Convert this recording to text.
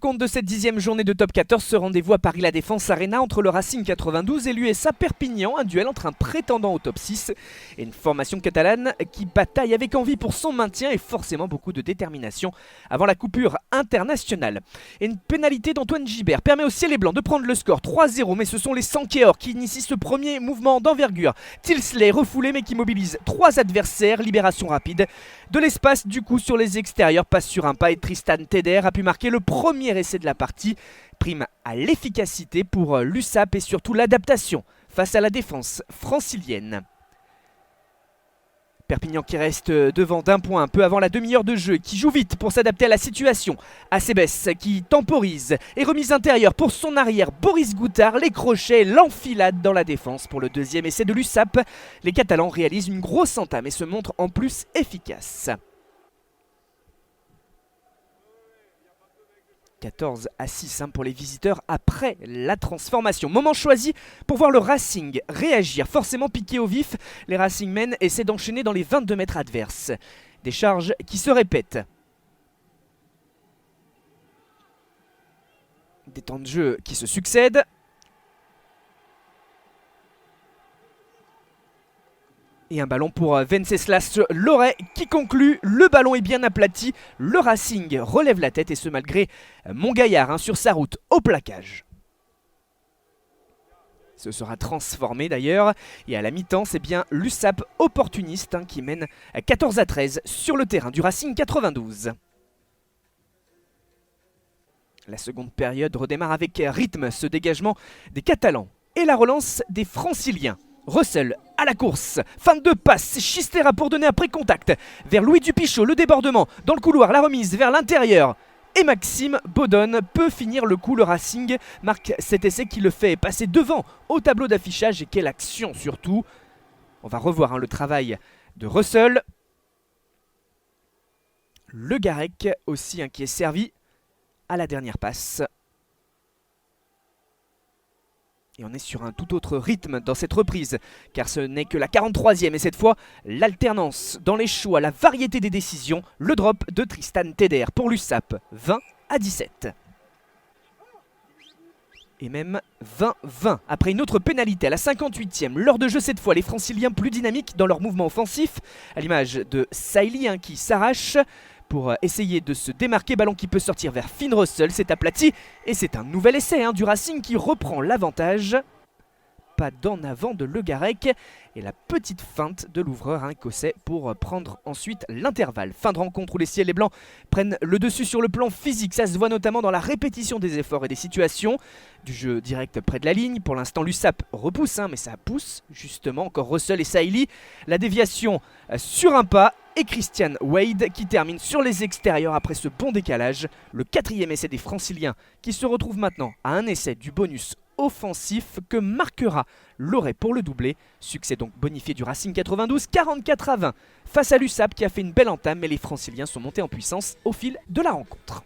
rencontre de cette 10e journée de top 14, ce rendez-vous à Paris La Défense Arena entre le Racing 92 et l'USA Perpignan, un duel entre un prétendant au top 6 et une formation catalane qui bataille avec envie pour son maintien et forcément beaucoup de détermination avant la coupure internationale. Et une pénalité d'Antoine Gibert permet aux Ciel et Blancs de prendre le score 3-0, mais ce sont les Sankéors qui initient ce premier mouvement d'envergure. Tilsley refoulé mais qui mobilise 3 adversaires, libération rapide de l'espace du coup sur les extérieurs, passe sur un pas et Tristan Teder a pu marquer le premier essai de la partie. Prime à l'efficacité pour l'USAP et surtout l'adaptation face à la défense francilienne. Perpignan qui reste devant d'un point peu avant la demi-heure de jeu, qui joue vite pour s'adapter à la situation. Acebes qui temporise et remise intérieure pour son arrière Boris Goutard, les crochets, l'enfilade dans la défense pour le deuxième essai de l'USAP. Les Catalans réalisent une grosse entame et se montrent en plus efficaces. 14-6 pour les visiteurs après la transformation. Moment choisi pour voir le Racing réagir, forcément piqué au vif. Les Racingmen essaient d'enchaîner dans les 22 mètres adverses. Des charges qui se répètent. Des temps de jeu qui se succèdent. Et un ballon pour Venceslas Loret qui conclut. Le ballon est bien aplati. Le Racing relève la tête et ce malgré Montgaillard sur sa route au plaquage. Ce sera transformé d'ailleurs. Et à la mi-temps, c'est bien l'USAP opportuniste qui mène 14-13 sur le terrain du Racing 92. La seconde période redémarre avec rythme, ce dégagement des Catalans et la relance des Franciliens. Russell à la course, fin de passe, Chistera pour donner après contact vers Louis Dupichot, le débordement dans le couloir, la remise vers l'intérieur et Maxime Baudonne peut finir le coup. Le Racing marque cet essai qui le fait passer devant au tableau d'affichage et quelle action surtout. On va revoir le travail de Russell. Le Garec aussi qui est servi à la dernière passe. Et on est sur un tout autre rythme dans cette reprise, car ce n'est que la 43e et cette fois, l'alternance dans les choix, la variété des décisions, le drop de Tristan Teder pour l'USAP, 20-17. Et même 20-20, après une autre pénalité à la 58e, l'heure de jeu cette fois, les Franciliens plus dynamiques dans leur mouvement offensif, à l'image de Sailly qui s'arrache pour essayer de se démarquer, ballon qui peut sortir vers Finn Russell, c'est aplati et c'est un nouvel essai du Racing qui reprend l'avantage. Pas d'en avant de Le Garec et la petite feinte de l'ouvreur écossais pour prendre ensuite l'intervalle. Fin de rencontre où les Ciels et Blancs prennent le dessus sur le plan physique, ça se voit notamment dans la répétition des efforts et des situations. Du jeu direct près de la ligne, pour l'instant l'USAP repousse, mais ça pousse justement, encore Russell et Sailly. La déviation sur un pas et Christian Wade qui termine sur les extérieurs après ce bon décalage. Le 4e essai des Franciliens qui se retrouve maintenant à un essai du bonus offensif que marquera Loret pour le doublé. Succès donc bonifié du Racing 92, 44-20 face à l'USAP qui a fait une belle entame, mais les Franciliens sont montés en puissance au fil de la rencontre.